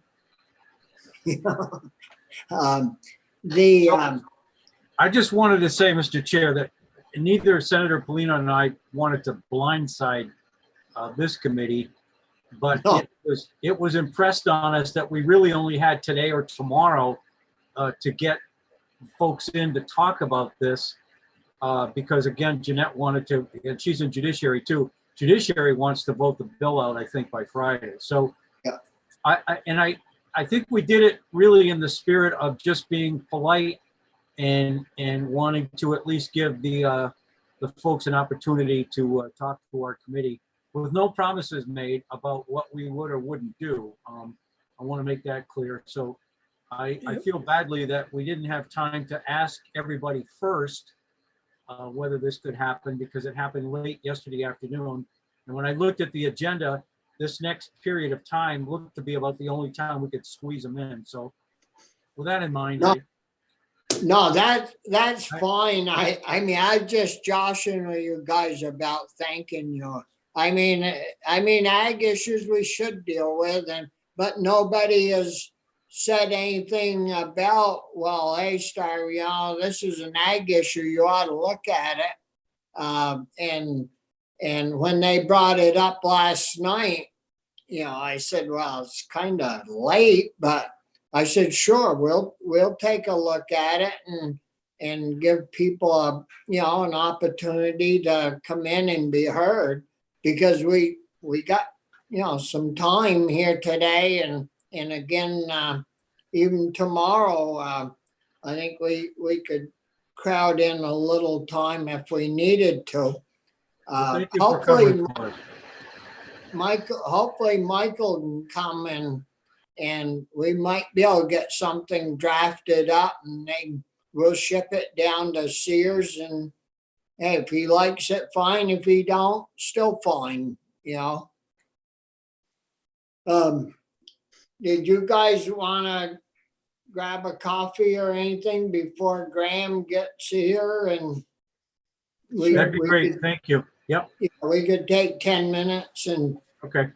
I just wanted to say, Mr. Chair, that neither Senator Polino and I wanted to blindside this committee, but No. it was impressed on us that we really only had today or tomorrow to get folks in to talk about this, because again, Jeanette wanted to, and she's in Judiciary too. Judiciary wants to vote the bill out, I think, by Friday. So Yeah. I think we did it really in the spirit of just being polite and wanting to at least give the folks an opportunity to talk to our committee with no promises made about what we would or wouldn't do. I want to make that clear. So I feel badly that we didn't have time to ask everybody first whether this could happen, because it happened late yesterday afternoon. And when I looked at the agenda, this next period of time looked to be about the only time we could squeeze them in. So with that in mind, No. No, that's fine. I mean, I just joshing with you guys about thanking you. I mean, ag issues we should deal with, but nobody has said anything about, well, hey, Star, you know, this is an ag issue. You ought to look at it. And when they brought it up last night, I said, well, it's kind of late, but I said, sure, we'll take a look at it and give people an opportunity to come in and be heard, because we got, some time here today and again, even tomorrow, I think we could crowd in a little time if we needed to. Thank you for covering for us. Hopefully Michael can come and we might be able to get something drafted up and we'll ship it down to Sears, and hey, if he likes it, fine. If he don't, still fine, Did you guys want to grab a coffee or anything before Graham gets here? And That'd be great. Thank you. Yep. We could take 10 minutes and Okay.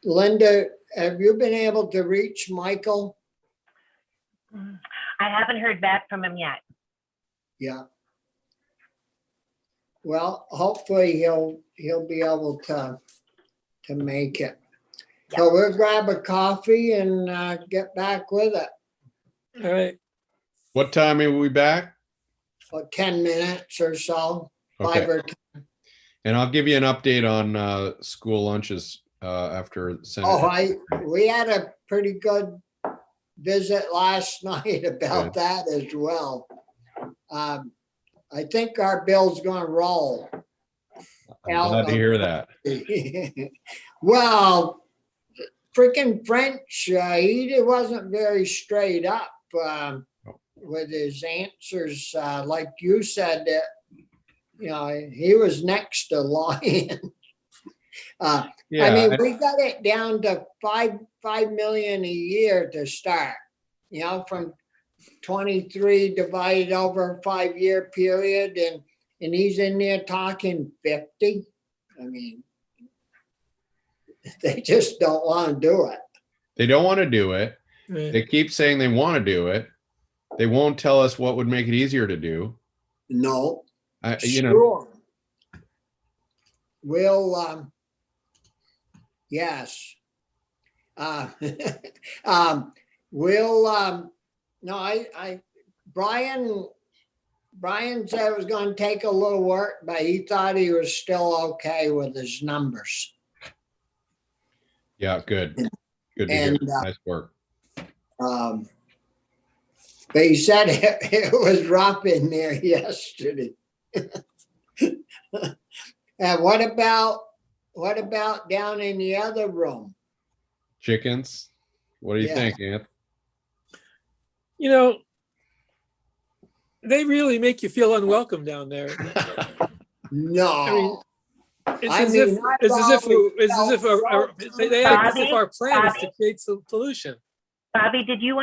Linda, have you been able to reach Michael? I haven't heard back from him yet. Yeah. Well, hopefully he'll be able to make it. So we'll grab a coffee and get back with it All right. What time are we back? for 10 minutes or so, Okay. 5 or 10. And I'll give you an update on school lunches after Senate. We had a pretty good visit last night about that as well. I think our bill's gonna roll. I'm glad to hear that. Well, freaking French, he wasn't very straight up with his answers. Like you said, that he was next to lying. Yeah, I mean, we got it down to 5 million a year to start. From 23 divided over a 5-year period, and he's in there talking 50. I mean, they just don't want to do it. they don't want to do it. Right. They keep saying they want to do it. They won't tell us what would make it easier to do. No. You know, Sure. We'll, yes. We'll, no, Brian said it was going to take a little work, but he thought he was still okay with his numbers. yeah, good. Good to hear. And, Nice work. But he said it was rough in there yesterday. And what about down in the other room? Chickens. What do you Yeah. think, Anth? They really make you feel unwelcome down there. No. It's I as mean, if I've it's as if always it's as if felt they act as if our plan is to Bobby, create some pollution. Bobby, did you want to